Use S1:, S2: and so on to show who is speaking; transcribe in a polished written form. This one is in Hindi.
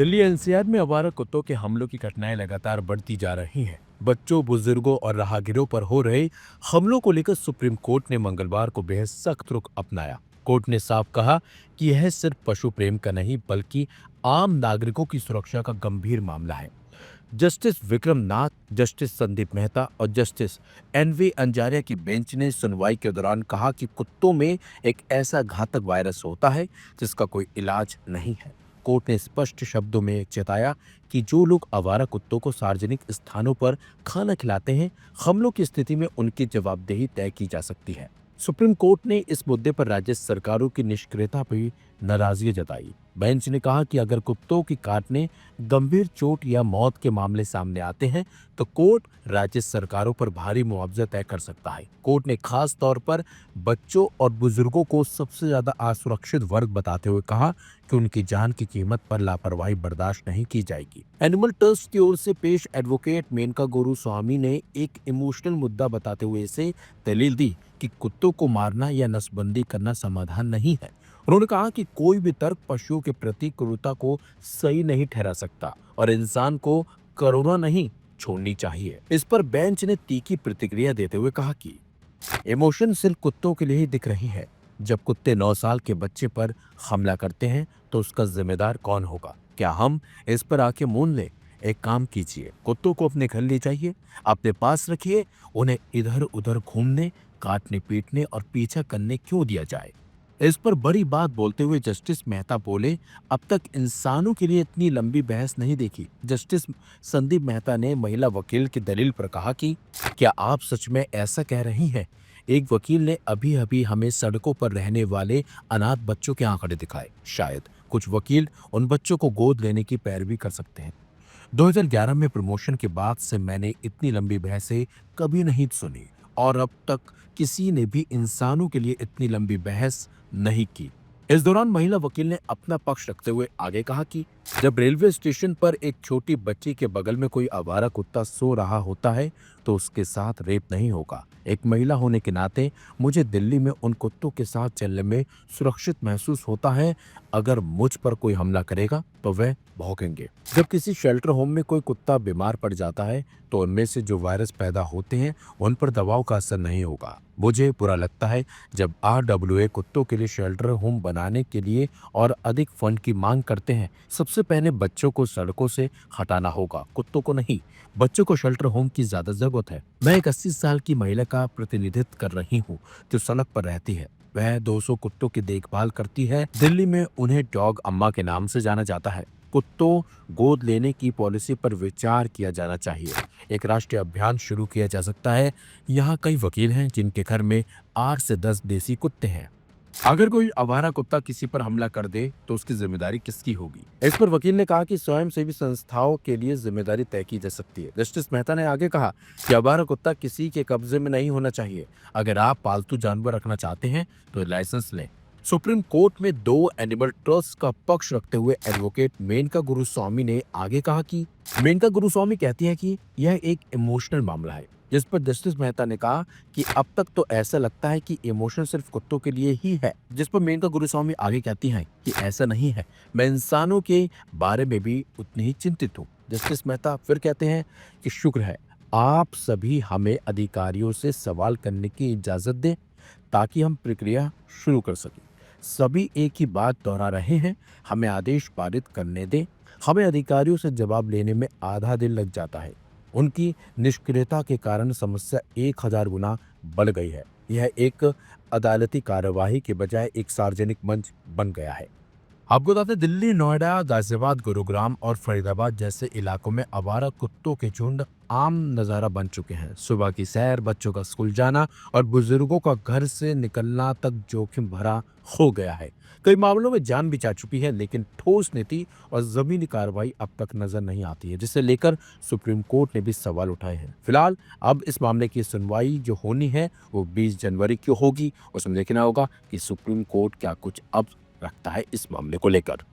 S1: दिल्ली एनसीआर में आवारा कुत्तों के हमलों की घटनाएं लगातार बढ़ती जा रही हैं। बच्चों, बुजुर्गों और राहगीरों पर हो रहे हमलों को लेकर सुप्रीम कोर्ट ने मंगलवार को बेहद सख्त रुख अपनाया। कोर्ट ने साफ कहा कि यह सिर्फ पशु प्रेम का नहीं बल्कि आम नागरिकों की सुरक्षा का गंभीर मामला है। जस्टिस विक्रम नाथ, जस्टिस संदीप मेहता और जस्टिस एनवी अंजारिया की बेंच ने सुनवाई के दौरान कहा कि कुत्तों में एक ऐसा घातक वायरस होता है जिसका कोई इलाज नहीं है। कोर्ट ने स्पष्ट शब्दों में चेताया कि जो लोग आवारा कुत्तों को सार्वजनिक स्थानों पर खाना खिलाते हैं, हमलों की स्थिति में उनकी जवाबदेही तय की जा सकती है। सुप्रीम कोर्ट ने इस मुद्दे पर राज्य सरकारों की निष्क्रियता पर नाराजगी जताई। बेंच ने कहा कि अगर कुत्तों की काटने, गंभीर चोट या मौत के मामले सामने आते हैं तो कोर्ट राज्य सरकारों पर भारी मुआवजा तय कर सकता है। कोर्ट ने खास तौर पर बच्चों और बुजुर्गों को सबसे ज्यादा असुरक्षित वर्ग बताते हुए कहा कि उनकी जान की कीमत पर लापरवाही बर्दाश्त नहीं की जाएगी। एनिमल ट्रस्ट की ओर से पेश एडवोकेट मेनका गुरुस्वामी ने एक इमोशनल मुद्दा बताते हुए इसे दलील दी कि कुत्तों को मारना या नसबंदी करना समाधान नहीं है। उन्होंने कहा कि कोई भी तर्क पशुओं के प्रति क्रूरता को सही नहीं ठहरा सकता और इंसान को करुणा नहीं छोड़नी चाहिए। इस पर बेंच ने तीखी प्रतिक्रिया देते हुए कहा कि इमोशन सिर्फ कुत्तों के लिए ही दिख रही है। जब कुत्ते 9 साल के बच्चे पर हमला करते हैं तो उसका जिम्मेदार कौन होगा? क्या हम इस पर आके मूंद लें? एक काम कीजिए, कुत्तों को अपने घर ले जाइए, अपने पास रखिए, उन्हें इधर उधर घूमने, काटने, पीटने और पीछा करने क्यों दिया जाए? इस पर बड़ी बात बोलते हुए जस्टिस मेहता बोले, अब तक इंसानों के लिए इतनी लंबी बहस नहीं देखी। जस्टिस संदीप मेहता ने महिला वकील की दलील पर कहा कि क्या आप सच में ऐसा कह रही हैं? एक वकील ने अभी अभी हमें सड़कों पर रहने वाले अनाथ बच्चों के आंकड़े दिखाए। शायद कुछ वकील उन बच्चों को गोद लेने की पैरवी कर सकते हैं। 2011 में प्रमोशन के बाद से मैंने इतनी लंबी बहसें कभी नहीं सुनी और अब तक किसी ने भी इंसानों के लिए इतनी लंबी बहस नहीं की। इस दौरान महिला वकील ने अपना पक्ष रखते हुए आगे कहा कि जब रेलवे स्टेशन पर एक छोटी बच्ची के बगल में कोई आवारा कुत्ता सो रहा होता है तो उसके साथ रेप नहीं होगा। एक महिला होने के नाते मुझे दिल्ली में उन कुत्तों के साथ चलने में सुरक्षित महसूस होता है। अगर मुझ पर कोई हमला करेगा तो वह भौंकेंगे। जब किसी शेल्टर होम में कोई कुत्ता बीमार पड़ जाता है तो उनमें से जो वायरस पैदा होते हैं उन पर दवाओं का असर नहीं होगा। मुझे बुरा लगता है जब RWA कुत्तों के लिए शेल्टर होम बनाने के लिए और अधिक फंड की मांग करते हैं। सबसे पहले बच्चों को सड़कों से हटाना होगा, कुत्तों को नहीं। बच्चों को शेल्टर होम की ज्यादा जरूरत है। मैं एक 80 साल की महिला का प्रतिनिधित्व कर रही हूँ जो सड़क पर रहती है। वह 200 कुत्तों की देखभाल करती है। दिल्ली में उन्हें डॉग अम्मा के नाम से जाना जाता है। कुत्तों गोद लेने की पॉलिसी पर विचार किया जाना चाहिए। एक राष्ट्रीय अभियान शुरू किया जा सकता है। यहाँ कई वकील हैं जिनके घर में 8 से 10 देसी कुत्ते हैं। अगर कोई आवारा कुत्ता किसी पर हमला कर दे तो उसकी जिम्मेदारी किसकी होगी? इस पर वकील ने कहा कि स्वयंसेवी संस्थाओं के लिए जिम्मेदारी तय की जा सकती है। जस्टिस मेहता ने आगे कहा कि आवारा कुत्ता किसी के कब्जे में नहीं होना चाहिए। अगर आप पालतू जानवर रखना चाहते हैं तो लाइसेंस लें। सुप्रीम कोर्ट में 2 एनिमल ट्रस्ट का पक्ष रखते हुए एडवोकेट मेनका गुरुस्वामी ने आगे कहा कि मेनका गुरुस्वामी कहती है कि यह एक इमोशनल मामला है। जिस पर जस्टिस मेहता ने कहा कि अब तक तो ऐसा लगता है कि इमोशन सिर्फ कुत्तों के लिए ही है। जिस पर मेनका गुरुस्वामी आगे कहती हैं कि ऐसा नहीं है, मैं इंसानों के बारे में भी उतनी ही चिंतित हूँ। जस्टिस मेहता फिर कहते हैं कि शुक्र है आप सभी हमें अधिकारियों से सवाल करने की इजाजत दें ताकि हम प्रक्रिया शुरू कर सकें। सभी एक ही बात दोहरा रहे हैं, हमें आदेश पारित करने दें। हमें अधिकारियों से जवाब लेने में आधा दिन लग जाता है। उनकी निष्क्रियता के कारण समस्या 1000 गुना बढ़ गई है। यह एक अदालती कार्यवाही के बजाय एक सार्वजनिक मंच बन गया है। आपको बता दें, दिल्ली, नोएडा, गाजियाबाद, गुरुग्राम और फरीदाबाद जैसे इलाकों में आवारा कुत्तों के झुंड आम नज़ारा बन चुके हैं। सुबह की सैर, बच्चों का स्कूल जाना और बुजुर्गों का घर से निकलना तक जोखिम भरा हो गया है। कई मामलों में जान भी जा चुकी है, लेकिन ठोस नीति और जमीनी कार्रवाई अब तक नजर नहीं आती है, जिसे लेकर सुप्रीम कोर्ट ने भी सवाल उठाए हैं। फिलहाल अब इस मामले की सुनवाई जो होनी है वो 20 जनवरी की होगी। उसमें देखना होगा कि सुप्रीम कोर्ट क्या कुछ अब रखता है इस मामले को लेकर।